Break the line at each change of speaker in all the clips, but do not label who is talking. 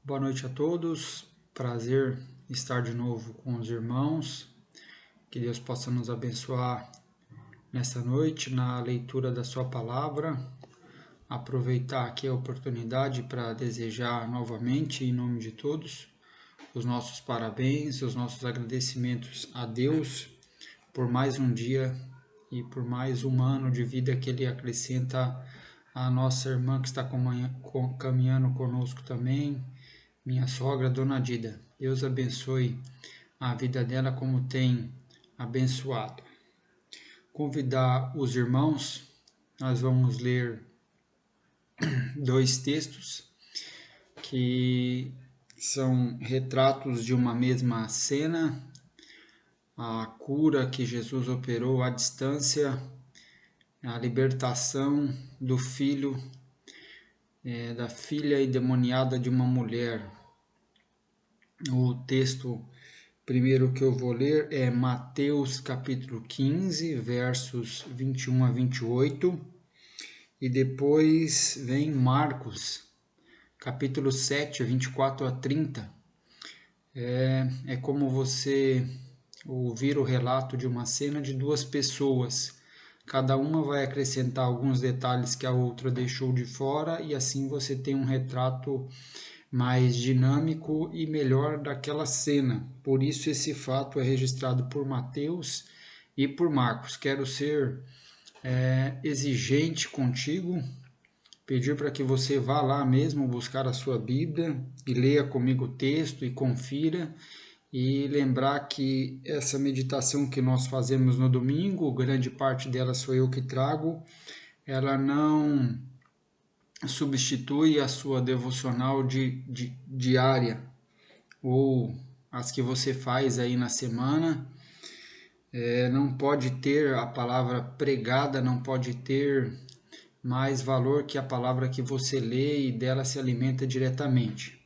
Boa noite a todos, prazer estar de novo com os irmãos, que Deus possa nos abençoar nesta noite na leitura da sua palavra, aproveitar aqui a oportunidade para desejar novamente, em nome de todos, os nossos parabéns, os nossos agradecimentos a Deus por mais um dia e por mais um ano de vida que Ele acrescenta a nossa irmã que está caminhando conosco também, minha sogra, Dona Dida. Deus abençoe a vida dela como tem abençoado. Convidar os irmãos, nós vamos ler dois textos que são retratos de uma mesma cena, a cura que Jesus operou à distância, a libertação do filho, da filha endemoniada de uma mulher. O texto primeiro que eu vou ler é Mateus capítulo 15, versos 21 a 28, e depois vem Marcos capítulo 7, 24 a 30. É como você ouvir o relato de uma cena de duas pessoas. Cada uma vai acrescentar alguns detalhes que a outra deixou de fora e assim você tem um retrato mais dinâmico e melhor daquela cena. Por isso esse fato é registrado por Mateus e por Marcos. Quero ser exigente contigo, pedir para que você vá lá mesmo buscar a sua Bíblia e leia comigo o texto e confira, e lembrar que essa meditação que nós fazemos no domingo, grande parte dela sou eu que trago, ela não substitui a sua devocional diária ou as que você faz aí na semana. Não pode ter a palavra pregada, não pode ter mais valor que a palavra que você lê e dela se alimenta diretamente.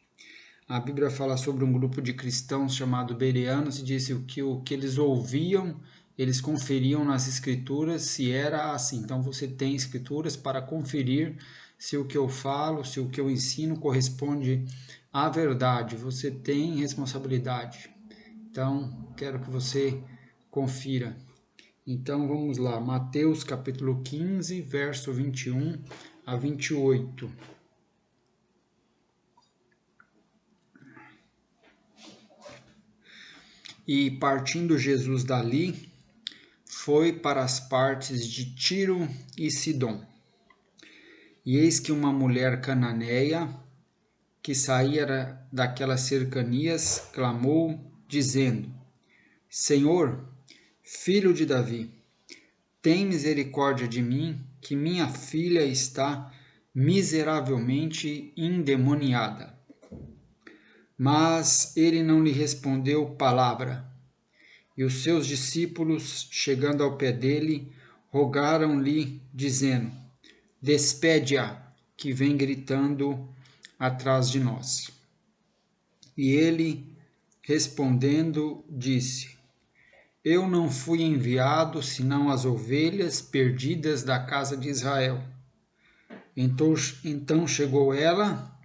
A Bíblia fala sobre um grupo de cristãos chamado bereanos e disse que o que eles ouviam, eles conferiam nas escrituras se era assim. Então você tem escrituras para conferir se o que eu falo, se o que eu ensino corresponde à verdade. Você tem responsabilidade. Então, quero que você confira. Então, vamos lá. Mateus capítulo 15, verso 21 a 28. E partindo Jesus dali, foi para as partes de Tiro e Sidom. E eis que uma mulher cananeia, que saíra daquelas cercanias, clamou, dizendo: Senhor, filho de Davi, tem misericórdia de mim, que minha filha está miseravelmente endemoniada. Mas ele não lhe respondeu palavra. E os seus discípulos, chegando ao pé dele, rogaram-lhe, dizendo: Despede-a, que vem gritando atrás de nós. E ele, respondendo, disse: Eu não fui enviado senão as ovelhas perdidas da casa de Israel. Então chegou ela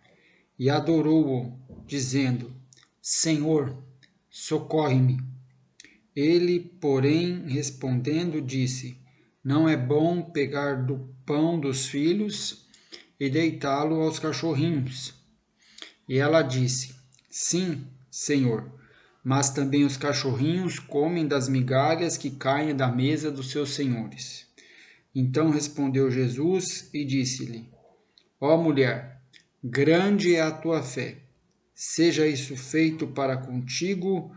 e adorou-o, dizendo: Senhor, socorre-me. Ele, porém, respondendo, disse: Não é bom pegar do pão dos filhos e deitá-lo aos cachorrinhos. E ela disse: Sim, Senhor, mas também os cachorrinhos comem das migalhas que caem da mesa dos seus senhores. Então respondeu Jesus e disse-lhe: Ó mulher, grande é a tua fé. Seja isso feito para contigo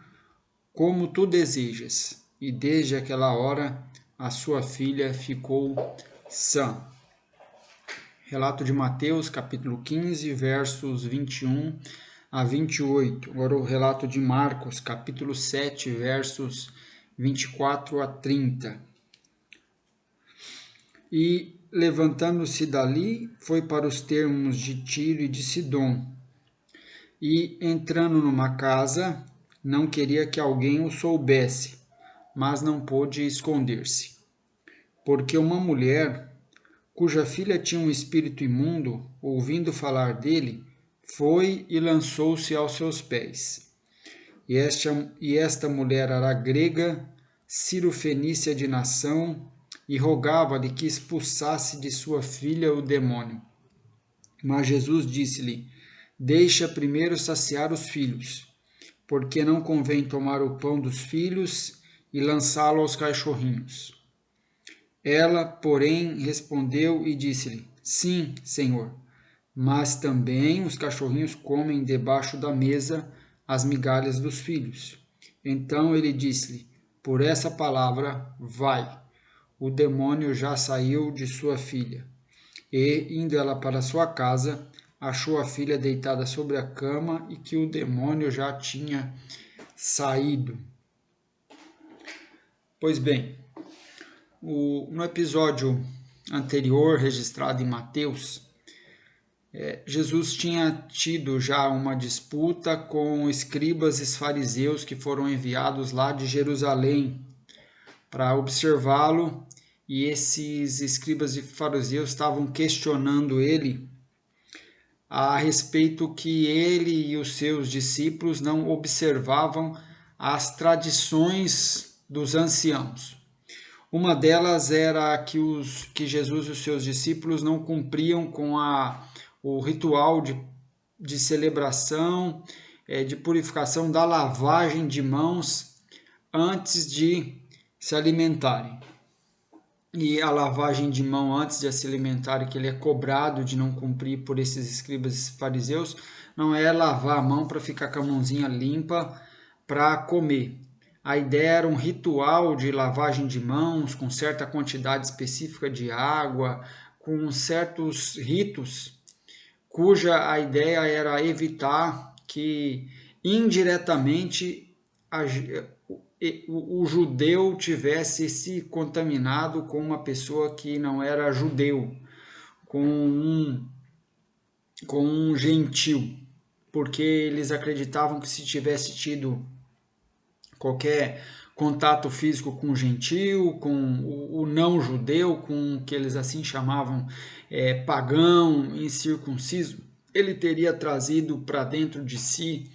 como tu desejas. E desde aquela hora a sua filha ficou sã. Relato de Mateus, capítulo 15, versos 21 a 28. Agora o relato de Marcos, capítulo 7, versos 24 a 30. E, levantando-se dali, foi para os termos de Tiro e de Sidom. E, entrando numa casa, não queria que alguém o soubesse, mas não pôde esconder-se. Porque uma mulher, cuja filha tinha um espírito imundo, ouvindo falar dele, foi e lançou-se aos seus pés. E esta mulher era grega, cirofenícia de nação, e rogava-lhe que expulsasse de sua filha o demônio. Mas Jesus disse-lhe: Deixa primeiro saciar os filhos, porque não convém tomar o pão dos filhos e lançá-lo aos cachorrinhos. Ela, porém, respondeu e disse-lhe: Sim, Senhor, mas também os cachorrinhos comem debaixo da mesa as migalhas dos filhos. Então ele disse-lhe: Por essa palavra, vai, o demônio já saiu de sua filha. E, indo ela para sua casa, achou a filha deitada sobre a cama e que o demônio já tinha saído. Pois bem, no episódio anterior, registrado em Mateus, Jesus tinha tido já uma disputa com escribas e fariseus que foram enviados lá de Jerusalém para observá-lo, e esses escribas e fariseus estavam questionando ele a respeito que ele e os seus discípulos não observavam as tradições dos anciãos. Uma delas era que Jesus e os seus discípulos não cumpriam com o ritual de celebração, de purificação da lavagem de mãos antes de se alimentarem. E a lavagem de mão antes de se alimentarem, que ele é cobrado de não cumprir por esses escribas e fariseus, não é lavar a mão para ficar com a mãozinha limpa para comer. A ideia era um ritual de lavagem de mãos com certa quantidade específica de água, com certos ritos, cuja a ideia era evitar que indiretamente o judeu tivesse se contaminado com uma pessoa que não era judeu, com um gentil, porque eles acreditavam que se tivesse tido qualquer contato físico com o gentil, com o não judeu, com o que eles assim chamavam pagão, incircunciso, ele teria trazido para dentro de si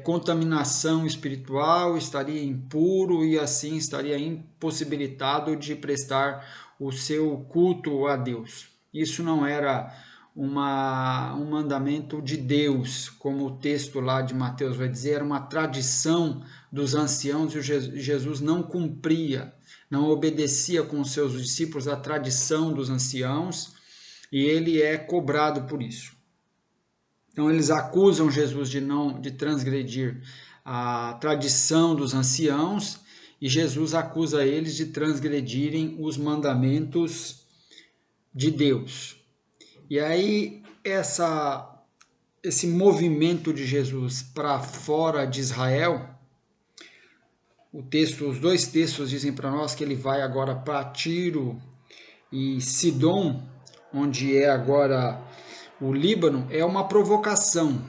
contaminação espiritual, estaria impuro e assim estaria impossibilitado de prestar o seu culto a Deus. Isso não era um mandamento de Deus, como o texto lá de Mateus vai dizer, era uma tradição dos anciãos e Jesus não cumpria, não obedecia com os seus discípulos a tradição dos anciãos e ele é cobrado por isso. Então eles acusam Jesus de transgredir a tradição dos anciãos e Jesus acusa eles de transgredirem os mandamentos de Deus. E aí esse movimento de Jesus para fora de Israel, os dois textos dizem para nós que ele vai agora para Tiro e Sidom, onde é agora o Líbano, é uma provocação.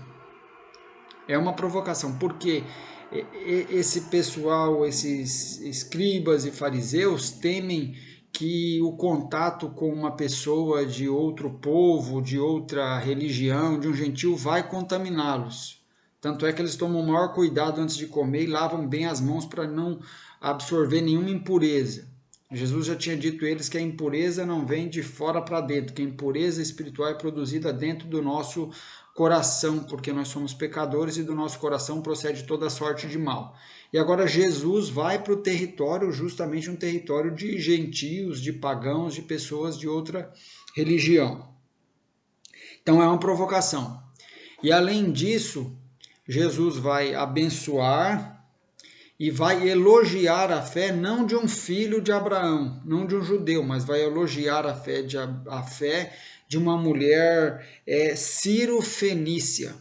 É uma provocação, porque esse pessoal, esses escribas e fariseus temem que o contato com uma pessoa de outro povo, de outra religião, de um gentil, vai contaminá-los. Tanto é que eles tomam o maior cuidado antes de comer e lavam bem as mãos para não absorver nenhuma impureza. Jesus já tinha dito a eles que a impureza não vem de fora para dentro, que a impureza espiritual é produzida dentro do nosso coração, porque nós somos pecadores e do nosso coração procede toda sorte de mal. E agora Jesus vai para o território, justamente um território de gentios, de pagãos, de pessoas de outra religião. Então é uma provocação. E além disso, Jesus vai abençoar e vai elogiar a fé não de um filho de Abraão, não de um judeu, mas vai elogiar a fé de uma mulher cirofenícia,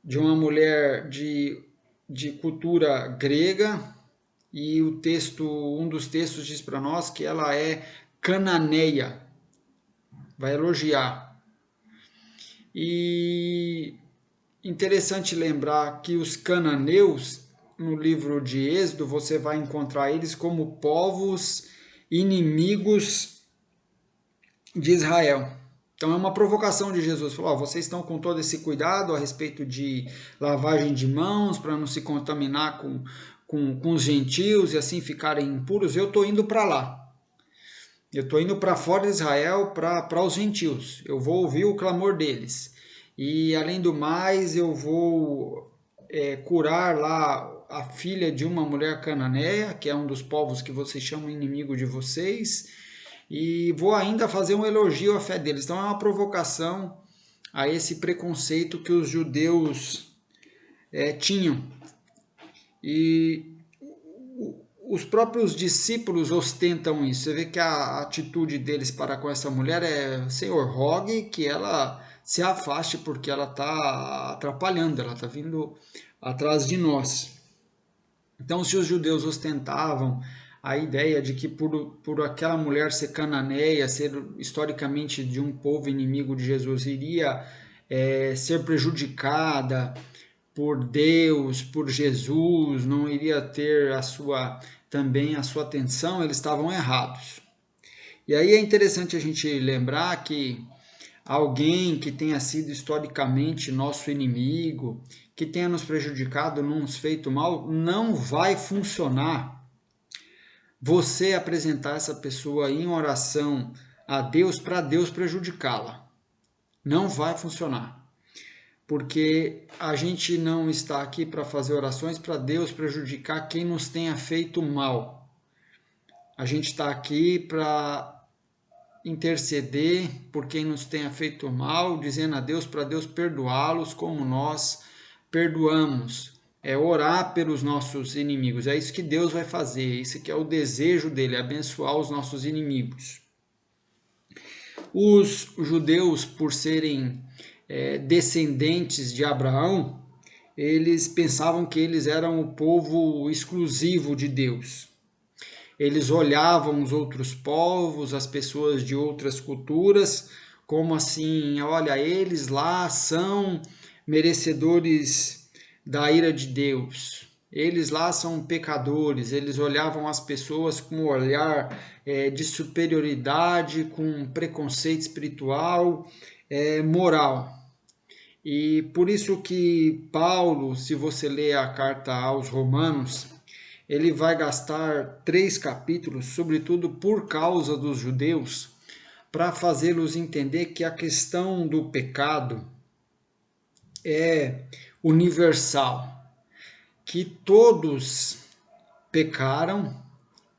de uma mulher de cultura grega, e um dos textos diz para nós que ela é cananeia, vai elogiar. E interessante lembrar que os cananeus, no livro de Êxodo, você vai encontrar eles como povos inimigos de Israel. Então é uma provocação de Jesus. Falou, vocês estão com todo esse cuidado a respeito de lavagem de mãos, para não se contaminar com os gentios e assim ficarem impuros. Eu estou indo para lá. Eu estou indo para fora de Israel, para os gentios. Eu vou ouvir o clamor deles. E além do mais, eu vou curar lá a filha de uma mulher cananeia, que é um dos povos que vocês chamam inimigo de vocês. E vou ainda fazer um elogio à fé deles. Então é uma provocação a esse preconceito que os judeus tinham. E os próprios discípulos ostentam isso. Você vê que a atitude deles para com essa mulher é: Senhor, rogue que ela se afaste, porque ela está atrapalhando, ela está vindo atrás de nós. Então, se os judeus ostentavam a ideia de que por aquela mulher ser cananeia, ser historicamente de um povo inimigo de Jesus, iria ser prejudicada por Deus, por Jesus, não iria ter também a sua atenção, eles estavam errados. E aí é interessante a gente lembrar que alguém que tenha sido historicamente nosso inimigo, que tenha nos prejudicado, nos feito mal, não vai funcionar você apresentar essa pessoa em oração a Deus para Deus prejudicá-la. Não vai funcionar. Porque a gente não está aqui para fazer orações para Deus prejudicar quem nos tenha feito mal. A gente está aqui para interceder por quem nos tenha feito mal, dizendo a Deus para Deus perdoá-los como nós perdoamos. É orar pelos nossos inimigos. É isso que Deus vai fazer. Isso que é o desejo dele, abençoar os nossos inimigos. Os judeus, por serem descendentes de Abraão, eles pensavam que eles eram o povo exclusivo de Deus. Eles olhavam os outros povos, as pessoas de outras culturas, como assim: olha, eles lá são merecedores da ira de Deus, eles lá são pecadores. Eles olhavam as pessoas com um olhar de superioridade, com preconceito espiritual, moral. E por isso que Paulo, se você ler a carta aos Romanos, ele vai gastar 3 capítulos, sobretudo por causa dos judeus, para fazê-los entender que a questão do pecado é universal, que todos pecaram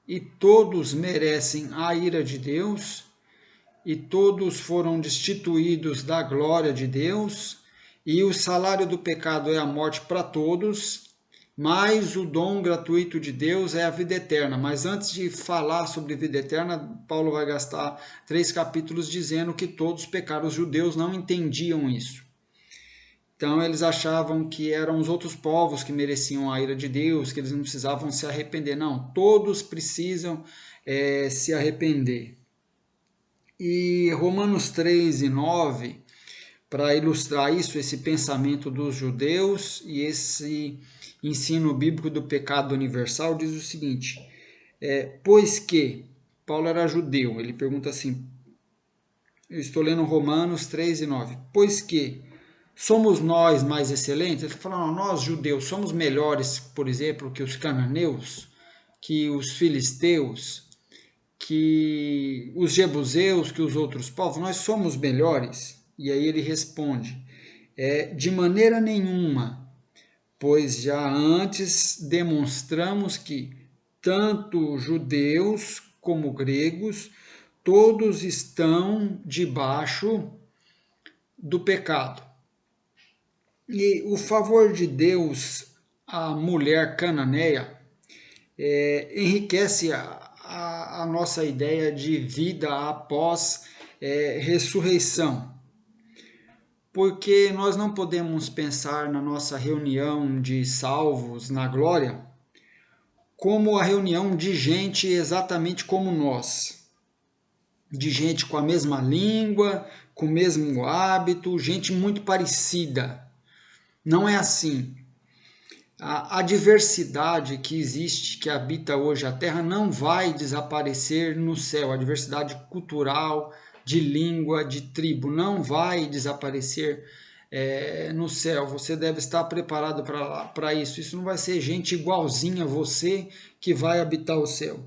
e todos merecem a ira de Deus e todos foram destituídos da glória de Deus, e o salário do pecado é a morte para todos, mas o dom gratuito de Deus é a vida eterna. Mas antes de falar sobre vida eterna, Paulo vai gastar 3 capítulos dizendo que todos pecaram. Os judeus não entendiam isso. Então eles achavam que eram os outros povos que mereciam a ira de Deus, que eles não precisavam se arrepender. Não, todos precisam se arrepender. E Romanos 3 e 9, para ilustrar isso, esse pensamento dos judeus e esse ensino bíblico do pecado universal, diz o seguinte: pois que, Paulo era judeu, ele pergunta assim, eu estou lendo Romanos 3 e 9, pois que somos nós mais excelentes? Ele está falando, nós judeus somos melhores, por exemplo, que os cananeus, que os filisteus, que os jebuseus, que os outros povos, nós somos melhores? E aí ele responde, de maneira nenhuma, pois já antes demonstramos que tanto judeus como gregos, todos estão debaixo do pecado. E o favor de Deus à mulher cananeia enriquece a nossa ideia de vida após ressurreição. Porque nós não podemos pensar na nossa reunião de salvos na glória como a reunião de gente exatamente como nós. De gente com a mesma língua, com o mesmo hábito, gente muito parecida. Não é assim. A diversidade que existe, que habita hoje a Terra, não vai desaparecer no céu. A diversidade cultural, de língua, de tribo, não vai desaparecer no céu. Você deve estar preparado para isso. Isso não vai ser gente igualzinha a você que vai habitar o céu.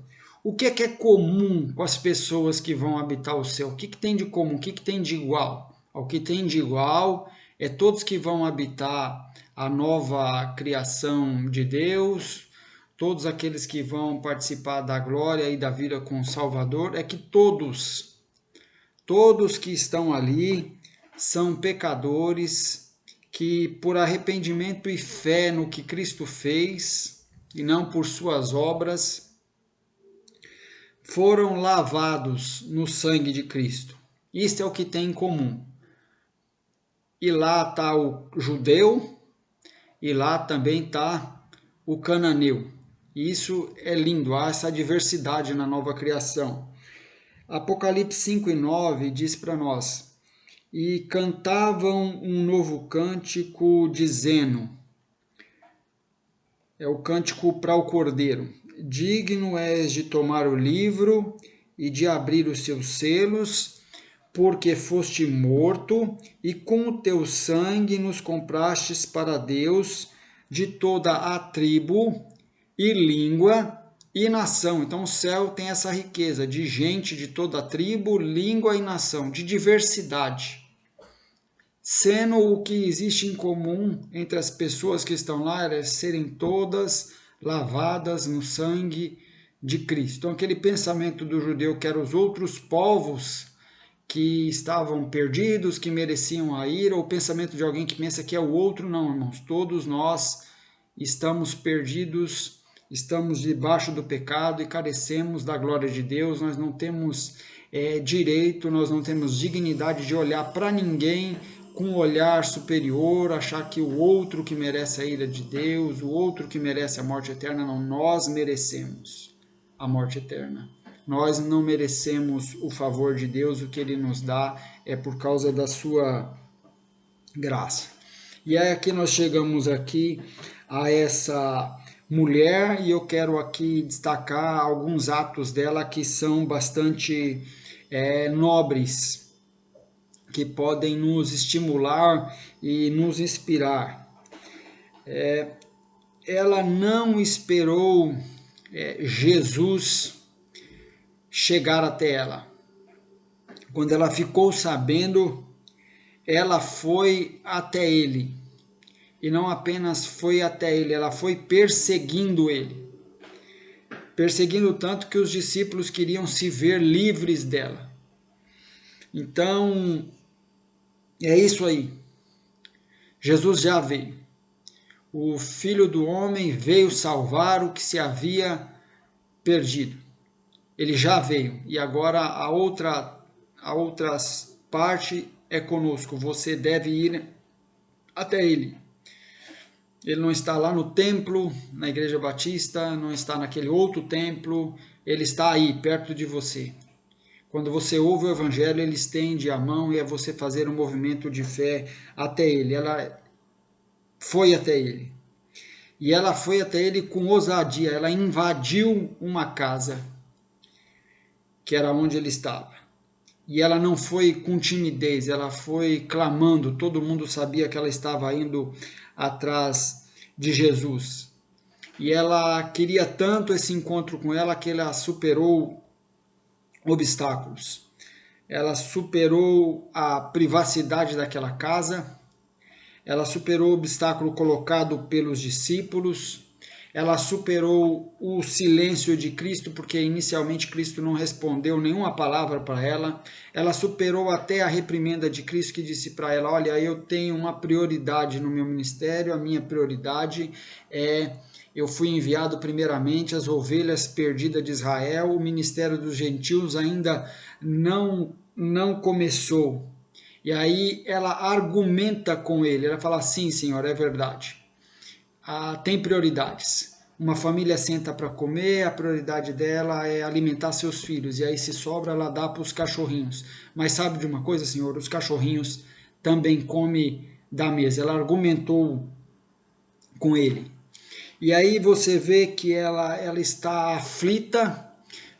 O que é comum com as pessoas que vão habitar o céu? O que tem de comum? O que tem de igual? O que tem de igual é todos que vão habitar a nova criação de Deus, todos aqueles que vão participar da glória e da vida com o Salvador, é que todos que estão ali são pecadores que, por arrependimento e fé no que Cristo fez, e não por suas obras, foram lavados no sangue de Cristo. Isto é o que tem em comum. E lá está o judeu, e lá também está o cananeu. E isso é lindo, há essa diversidade na nova criação. Apocalipse 5 e 9 diz para nós: e cantavam um novo cântico dizendo, é o cântico para o Cordeiro, digno és de tomar o livro e de abrir os seus selos, porque foste morto e com o teu sangue nos comprastes para Deus de toda a tribo e língua e nação. Então o céu tem essa riqueza de gente de toda a tribo, língua e nação, de diversidade. Sendo o que existe em comum entre as pessoas que estão lá é serem todas lavadas no sangue de Cristo. Então aquele pensamento do judeu que eram os outros povos que estavam perdidos, que mereciam a ira, ou o pensamento de alguém que pensa que é o outro, não, irmãos, todos nós estamos perdidos, estamos debaixo do pecado e carecemos da glória de Deus, nós não temos direito, nós não temos dignidade de olhar para ninguém com um olhar superior, achar que o outro que merece a ira de Deus, o outro que merece a morte eterna, não, nós merecemos a morte eterna. Nós não merecemos o favor de Deus, o que Ele nos dá é por causa da sua graça. E aí aqui nós chegamos aqui a essa mulher e eu quero aqui destacar alguns atos dela que são bastante nobres, que podem nos estimular e nos inspirar. Ela não esperou Jesus chegar até ela. Quando ela ficou sabendo, ela foi até ele. E não apenas foi até ele, ela foi perseguindo ele. Perseguindo tanto que os discípulos queriam se ver livres dela. Então, é isso aí. Jesus já veio. O Filho do Homem veio salvar o que se havia perdido. Ele já veio. E agora a outra parte é conosco. Você deve ir até ele. Ele não está lá no templo, na Igreja Batista, não está naquele outro templo. Ele está aí, perto de você. Quando você ouve o Evangelho, ele estende a mão e é você fazer um movimento de fé até ele. Ela foi até ele. E ela foi até ele com ousadia. Ela invadiu uma casa, que era onde ele estava. E ela não foi com timidez, ela foi clamando. Todo mundo sabia que ela estava indo atrás de Jesus. E ela queria tanto esse encontro com ela que ela superou obstáculos. Ela superou a privacidade daquela casa, ela superou o obstáculo colocado pelos discípulos, ela superou o silêncio de Cristo, porque inicialmente Cristo não respondeu nenhuma palavra para ela, ela superou até a reprimenda de Cristo, que disse para ela, olha, eu tenho uma prioridade no meu ministério, a minha prioridade é... Eu fui enviado primeiramente às ovelhas perdidas de Israel, o ministério dos gentios ainda não começou. E aí ela argumenta com ele, ela fala, sim, Senhor, é verdade. Tem prioridades. Uma família senta para comer, a prioridade dela é alimentar seus filhos, e aí se sobra ela dá para os cachorrinhos. Mas sabe de uma coisa, Senhor? Os cachorrinhos também comem da mesa. Ela argumentou com ele. E aí você vê que ela está aflita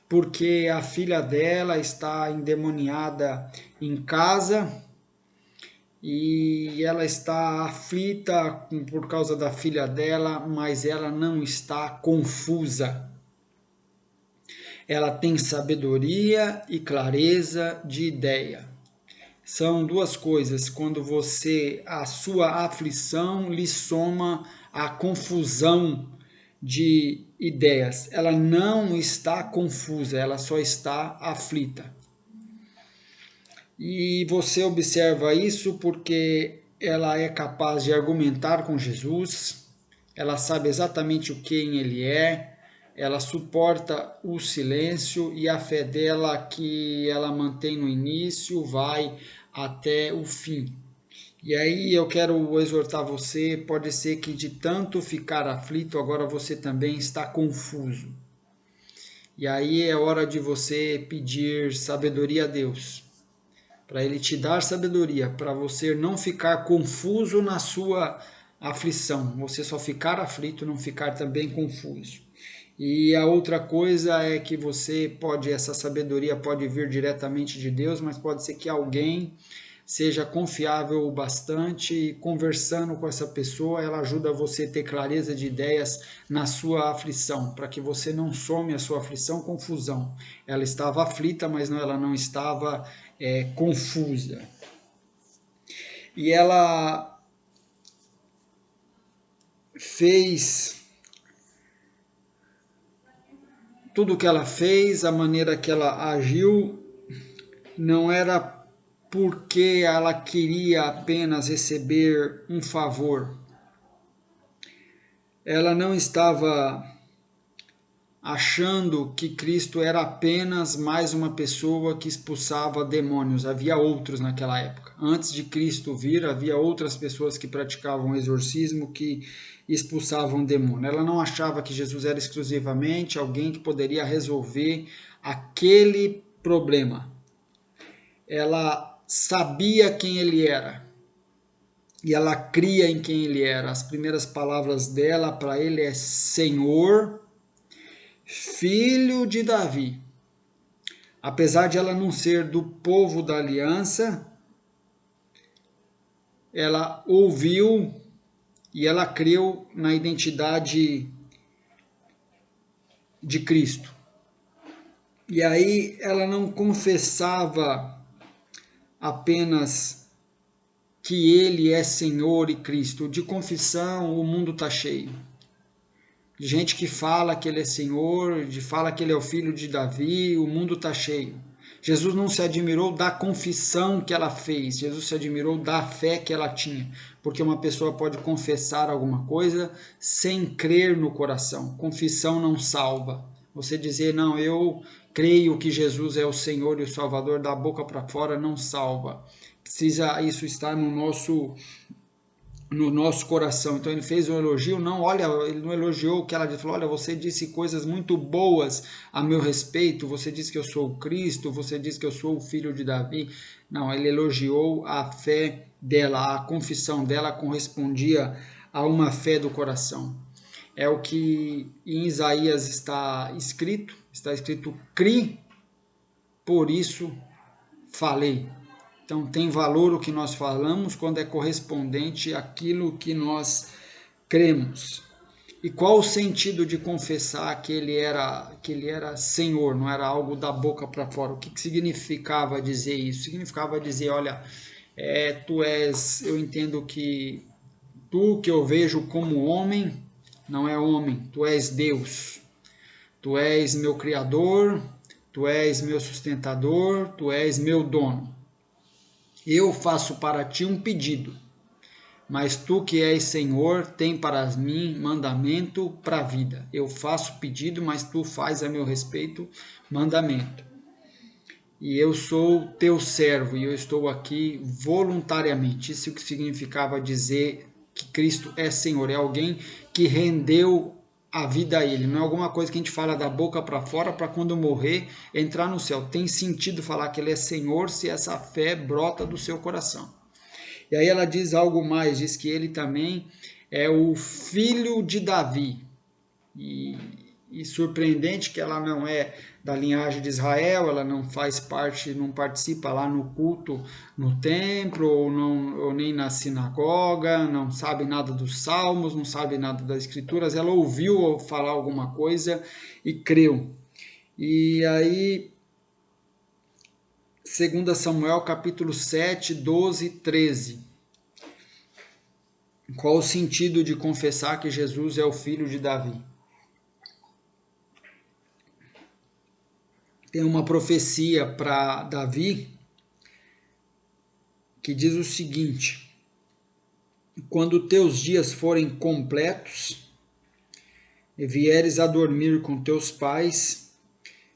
porque a filha dela está endemoniada em casa e ela está aflita por causa da filha dela, mas ela não está confusa. Ela tem sabedoria e clareza de ideia. São duas coisas, quando a sua aflição lhe soma a confusão de ideias. Ela não está confusa, ela só está aflita. E você observa isso porque ela é capaz de argumentar com Jesus, ela sabe exatamente quem ele é, ela suporta o silêncio e a fé dela que ela mantém no início vai até o fim. E aí eu quero exortar você, pode ser que de tanto ficar aflito, agora você também está confuso. E aí é hora de você pedir sabedoria a Deus, para Ele te dar sabedoria, para você não ficar confuso na sua aflição, você só ficar aflito, não ficar também confuso. E a outra coisa é que essa sabedoria pode vir diretamente de Deus, mas pode ser que alguém seja confiável o bastante e conversando com essa pessoa, ela ajuda você a ter clareza de ideias na sua aflição, para que você não some a sua aflição confusão. Ela estava aflita, mas ela não estava confusa. E ela fez tudo o que ela fez, a maneira que ela agiu, não era porque ela queria apenas receber um favor. Ela não estava achando que Cristo era apenas mais uma pessoa que expulsava demônios. Havia outros naquela época. Antes de Cristo vir, havia outras pessoas que praticavam exorcismo, que expulsavam demônio. Ela não achava que Jesus era exclusivamente alguém que poderia resolver aquele problema. Ela sabia quem ele era e ela cria em quem ele era. As primeiras palavras dela para ele é Senhor, Filho de Davi. Apesar de ela não ser do povo da aliança, ela ouviu e ela creu na identidade de Cristo. E aí ela não confessava apenas que ele é Senhor e Cristo. De confissão o mundo está cheio. De gente que fala que ele é Senhor, de fala que ele é o filho de Davi, o mundo está cheio. Jesus não se admirou da confissão que ela fez, Jesus se admirou da fé que ela tinha, porque uma pessoa pode confessar alguma coisa sem crer no coração. Confissão não salva. Você dizer, não, eu creio que Jesus é o Senhor e o Salvador, da boca para fora, não salva. Precisa isso estar no nosso coração. Então ele fez um elogio, ele não elogiou o que ela disse, falou, olha, você disse coisas muito boas a meu respeito, você disse que eu sou o Cristo, você disse que eu sou o filho de Davi. Não, ele elogiou a fé dela, a confissão dela correspondia a uma fé do coração. É o que em Isaías está escrito cri, por isso falei. Então tem valor o que nós falamos quando é correspondente àquilo que nós cremos. E qual o sentido de confessar que ele era Senhor, não era algo da boca para fora? O que significava dizer isso? Significava dizer, olha, eu entendo que tu que eu vejo como homem, não é homem, tu és Deus. Tu és meu Criador, tu és meu sustentador, tu és meu dono. Eu faço para ti um pedido, mas tu que és Senhor, tem para mim mandamento para a vida. Eu faço pedido, mas tu faz a meu respeito mandamento. E eu sou teu servo e eu estou aqui voluntariamente. Isso que significava dizer que Cristo é Senhor, é alguém que rendeu a vida a ele, não é alguma coisa que a gente fala da boca para fora para quando morrer entrar no céu. Tem sentido falar que ele é Senhor se essa fé brota do seu coração. E aí ela diz algo mais, diz que ele também é o filho de Davi. E surpreendente que ela não é da linhagem de Israel, ela não faz parte, não participa lá no culto no templo, ou nem na sinagoga, não sabe nada dos salmos, não sabe nada das escrituras, ela ouviu falar alguma coisa e creu. E aí, 2 Samuel capítulo 7, 12 e 13. Qual o sentido de confessar que Jesus é o filho de Davi? Tem uma profecia para Davi que diz o seguinte: quando teus dias forem completos e vieres a dormir com teus pais,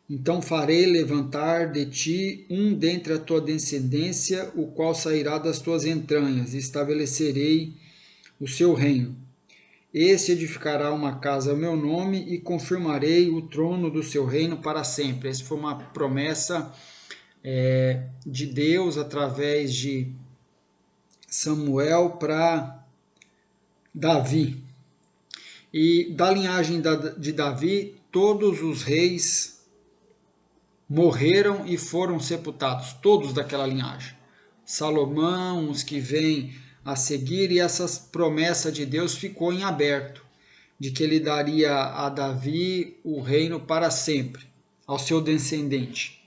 então farei levantar de ti um dentre a tua descendência, o qual sairá das tuas entranhas, e estabelecerei o seu reino. Este edificará uma casa ao meu nome e confirmarei o trono do seu reino para sempre. Essa foi uma promessa de Deus através de Samuel para Davi. E da linhagem de Davi, todos os reis morreram e foram sepultados, todos daquela linhagem. Salomão, os que vêm a seguir, e essa promessa de Deus ficou em aberto, de que ele daria a Davi o reino para sempre, ao seu descendente.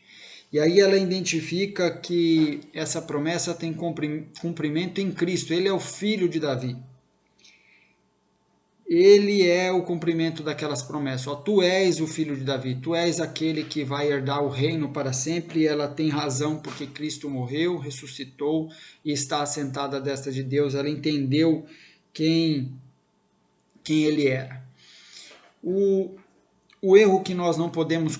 E aí ela identifica que essa promessa tem cumprimento em Cristo, ele é o filho de Davi. Ele é o cumprimento daquelas promessas. Ó, tu és o filho de Davi, tu és aquele que vai herdar o reino para sempre. E ela tem razão, porque Cristo morreu, ressuscitou e está assentada à destra de Deus. Ela entendeu quem ele era. O erro que nós não podemos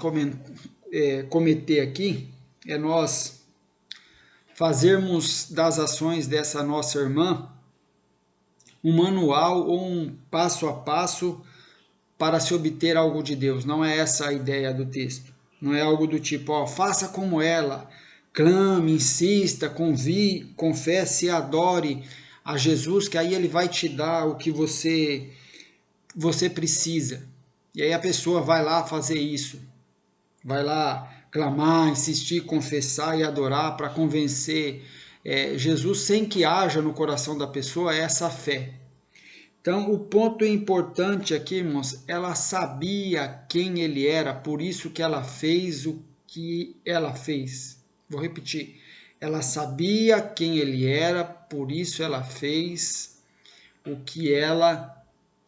cometer aqui é nós fazermos das ações dessa nossa irmã um manual ou um passo a passo para se obter algo de Deus. Não é essa a ideia do texto. Não é algo do tipo, ó, faça como ela, clame, insista, confesse, adore a Jesus, que aí ele vai te dar o que você precisa. E aí a pessoa vai lá fazer isso. Vai lá clamar, insistir, confessar e adorar para convencer Jesus sem que haja no coração da pessoa essa fé. Então, o ponto importante aqui, irmãos, ela sabia quem ele era, por isso que ela fez o que ela fez. Vou repetir. Ela sabia quem ele era, por isso ela fez o que ela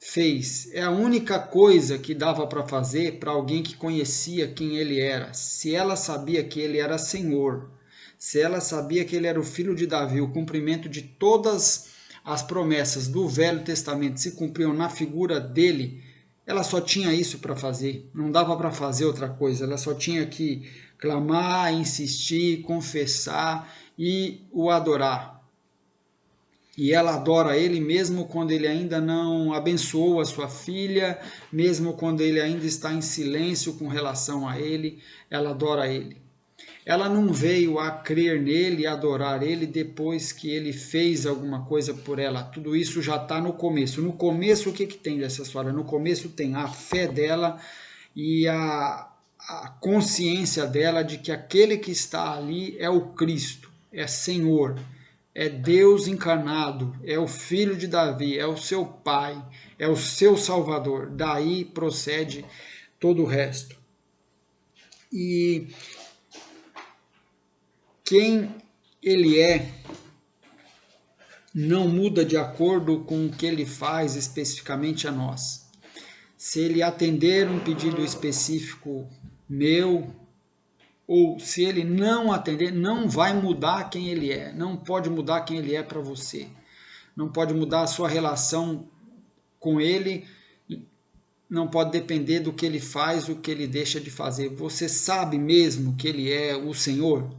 fez. É a única coisa que dava para fazer para alguém que conhecia quem ele era. Se ela sabia que ele era Senhor, se ela sabia que ele era o filho de Davi, o cumprimento de todas as promessas do Velho Testamento se cumpriam na figura dele, ela só tinha isso para fazer, não dava para fazer outra coisa, ela só tinha que clamar, insistir, confessar e o adorar. E ela adora ele mesmo quando ele ainda não abençoou a sua filha, mesmo quando ele ainda está em silêncio com relação a ele, ela adora ele. Ela não veio a crer nele e adorar ele depois que ele fez alguma coisa por ela. Tudo isso já está no começo. No começo, o que tem dessa história? No começo tem a fé dela e a consciência dela de que aquele que está ali é o Cristo, é Senhor, é Deus encarnado, é o filho de Davi, é o seu Pai, é o seu Salvador. Daí procede todo o resto. E quem ele é não muda de acordo com o que ele faz especificamente a nós. Se ele atender um pedido específico meu, ou se ele não atender, não vai mudar quem ele é. Não pode mudar quem ele é para você. Não pode mudar a sua relação com ele. Não pode depender do que ele faz, o que ele deixa de fazer. Você sabe mesmo que ele é o Senhor?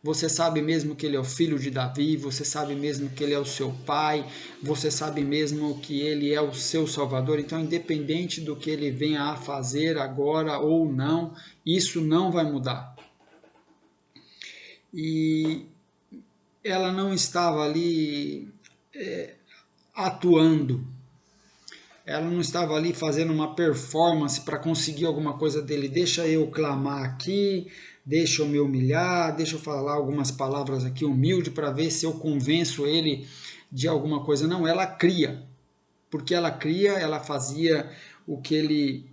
Você sabe mesmo que ele é o filho de Davi, você sabe mesmo que ele é o seu pai, você sabe mesmo que ele é o seu salvador. Então, independente do que ele venha a fazer agora ou não, isso não vai mudar. E ela não estava ali atuando Ela não estava ali fazendo uma performance para conseguir alguma coisa dele. Deixa eu clamar aqui, deixa eu me humilhar, deixa eu falar algumas palavras aqui humilde para ver se eu convenço ele de alguma coisa. Não, ela cria. Porque ela cria, ela fazia o que ele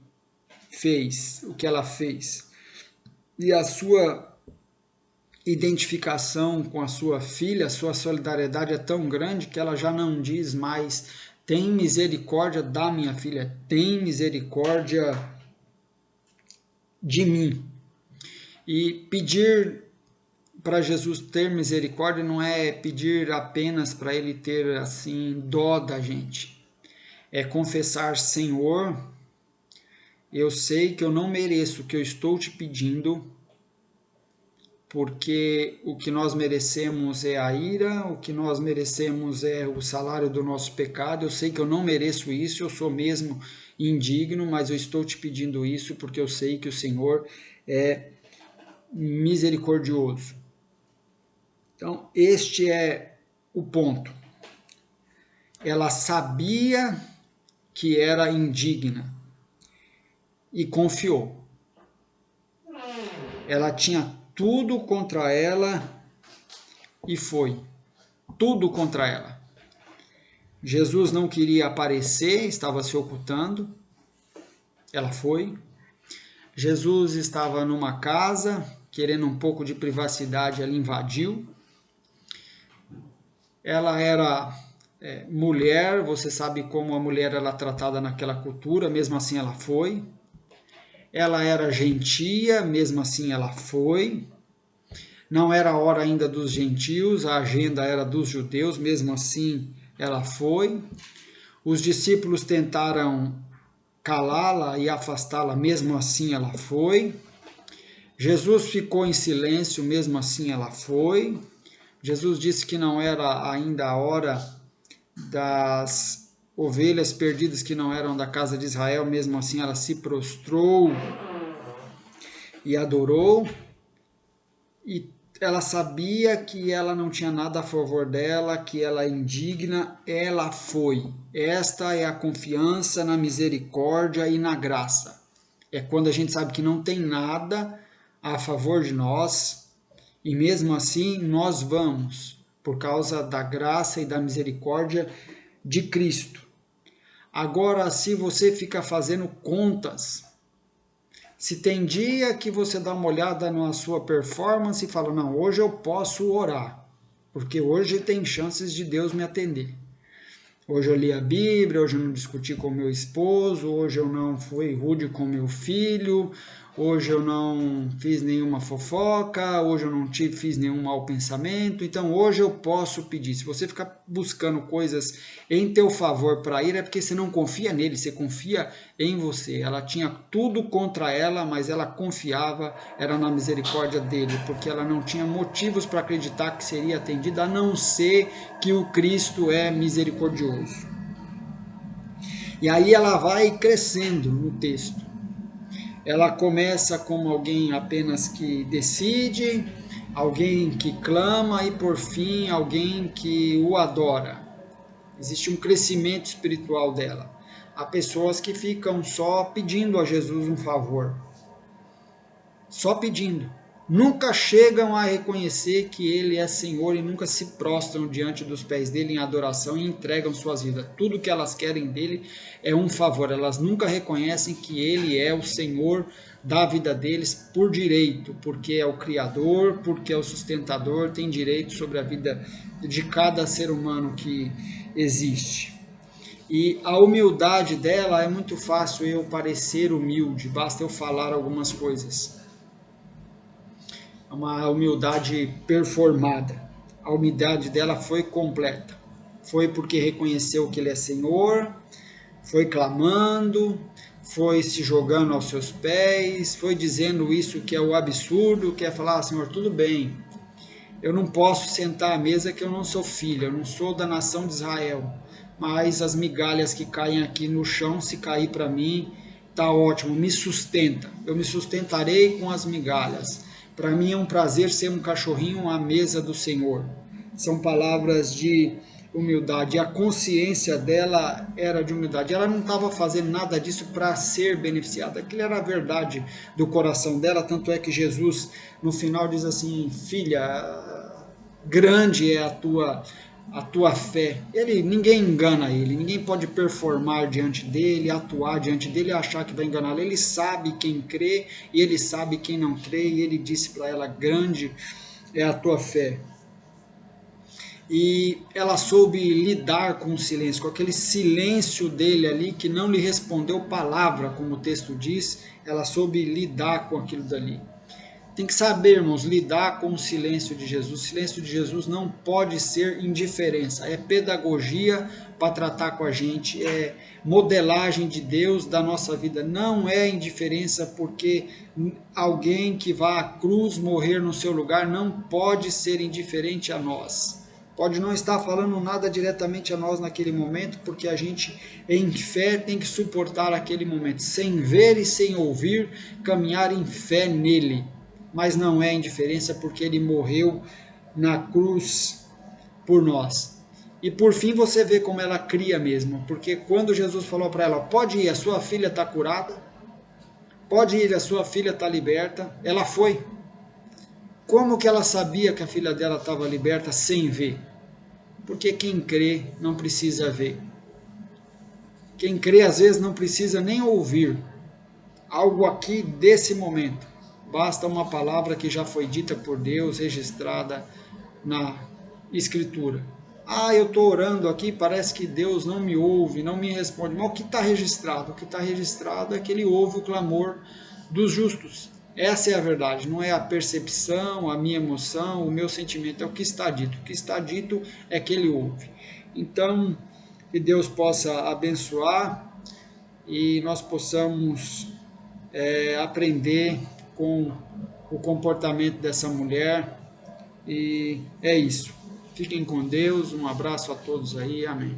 fez, o que ela fez. E a sua identificação com a sua filha, a sua solidariedade é tão grande que ela já não diz mais: tem misericórdia da minha filha, tem misericórdia de mim. E pedir para Jesus ter misericórdia não é pedir apenas para ele ter assim dó da gente. É confessar: Senhor, eu sei que eu não mereço o que eu estou te pedindo, porque o que nós merecemos é a ira, o que nós merecemos é o salário do nosso pecado. Eu sei que eu não mereço isso, eu sou mesmo indigno, mas eu estou te pedindo isso porque eu sei que o Senhor é misericordioso. Então, este é o ponto. Ela sabia que era indigna e confiou. Ela tinha tudo contra ela e foi. Tudo contra ela. Jesus não queria aparecer, estava se ocultando. Ela foi. Jesus estava numa casa, querendo um pouco de privacidade, ela invadiu. Ela era mulher, você sabe como a mulher era tratada naquela cultura, mesmo assim ela foi. Ela era gentia, mesmo assim ela foi. Não era a hora ainda dos gentios, a agenda era dos judeus, mesmo assim ela foi. Os discípulos tentaram calá-la e afastá-la, mesmo assim ela foi. Jesus ficou em silêncio, mesmo assim ela foi. Jesus disse que não era ainda a hora das ovelhas perdidas que não eram da casa de Israel, mesmo assim ela se prostrou e adorou. E ela sabia que ela não tinha nada a favor dela, que ela é indigna, ela foi. Esta é a confiança na misericórdia e na graça. É quando a gente sabe que não tem nada a favor de nós, e mesmo assim nós vamos, por causa da graça e da misericórdia de Cristo. Agora, se você fica fazendo contas, se tem dia que você dá uma olhada na sua performance e fala: não, hoje eu posso orar, porque hoje tem chances de Deus me atender. Hoje eu li a Bíblia, hoje eu não discuti com meu esposo, hoje eu não fui rude com meu filho, hoje eu não fiz nenhuma fofoca, hoje eu não fiz nenhum mau pensamento, então hoje eu posso pedir. Se você ficar buscando coisas em teu favor para ir, é porque você não confia nele, você confia em você. Ela tinha tudo contra ela, mas ela confiava, era na misericórdia dele, porque ela não tinha motivos para acreditar que seria atendida, a não ser que o Cristo é misericordioso. E aí ela vai crescendo no texto. Ela começa como alguém apenas que decide, alguém que clama e por fim alguém que o adora. Existe um crescimento espiritual dela. Há pessoas que ficam só pedindo a Jesus um favor. Só pedindo. Nunca chegam a reconhecer que Ele é Senhor e nunca se prostram diante dos pés dEle em adoração e entregam suas vidas. Tudo que elas querem dEle é um favor. Elas nunca reconhecem que Ele é o Senhor da vida deles por direito, porque é o Criador, porque é o sustentador, tem direito sobre a vida de cada ser humano que existe. E a humildade dela é muito fácil eu parecer humilde, basta eu falar algumas coisas. Uma humildade performada. A humildade dela foi completa. Foi porque reconheceu que Ele é Senhor, foi clamando, foi se jogando aos seus pés, foi dizendo isso que é o absurdo, que é falar: Senhor, tudo bem, eu não posso sentar à mesa que eu não sou filho, eu não sou da nação de Israel, mas as migalhas que caem aqui no chão, se cair para mim, tá ótimo, me sustenta, eu me sustentarei com as migalhas. Para mim é um prazer ser um cachorrinho à mesa do Senhor. São palavras de humildade, a consciência dela era de humildade. Ela não estava fazendo nada disso para ser beneficiada, aquilo era a verdade do coração dela, tanto é que Jesus no final diz assim: filha, grande é a tua fé. Ninguém engana ele, ninguém pode performar diante dele, atuar diante dele e achar que vai enganá-lo. Ele sabe quem crê e ele sabe quem não crê, e ele disse para ela: grande é a tua fé. E ela soube lidar com o silêncio, com aquele silêncio dele ali que não lhe respondeu palavra, como o texto diz. Ela soube lidar com aquilo dali. Tem que saber, irmãos, lidar com o silêncio de Jesus. O silêncio de Jesus não pode ser indiferença, é pedagogia para tratar com a gente, é modelagem de Deus da nossa vida. Não é indiferença, porque alguém que vá à cruz morrer no seu lugar não pode ser indiferente a nós. Pode não estar falando nada diretamente a nós naquele momento, porque a gente, em fé, tem que suportar aquele momento, sem ver e sem ouvir, caminhar em fé nele. Mas não é indiferença, porque ele morreu na cruz por nós. E por fim você vê como ela cria mesmo, porque quando Jesus falou para ela: pode ir, a sua filha está curada, pode ir, a sua filha está liberta, ela foi. Como que ela sabia que a filha dela estava liberta sem ver? Porque quem crê não precisa ver. Quem crê às vezes não precisa nem ouvir algo aqui desse momento. Basta uma palavra que já foi dita por Deus, registrada na Escritura. Ah, eu estou orando aqui, parece que Deus não me ouve, não me responde. Mas o que está registrado? O que está registrado é que Ele ouve o clamor dos justos. Essa é a verdade, não é a percepção, a minha emoção, o meu sentimento, é o que está dito. O que está dito é que Ele ouve. Então, que Deus possa abençoar e nós possamos aprender com o comportamento dessa mulher. E é isso. Fiquem com Deus, um abraço a todos aí, amém.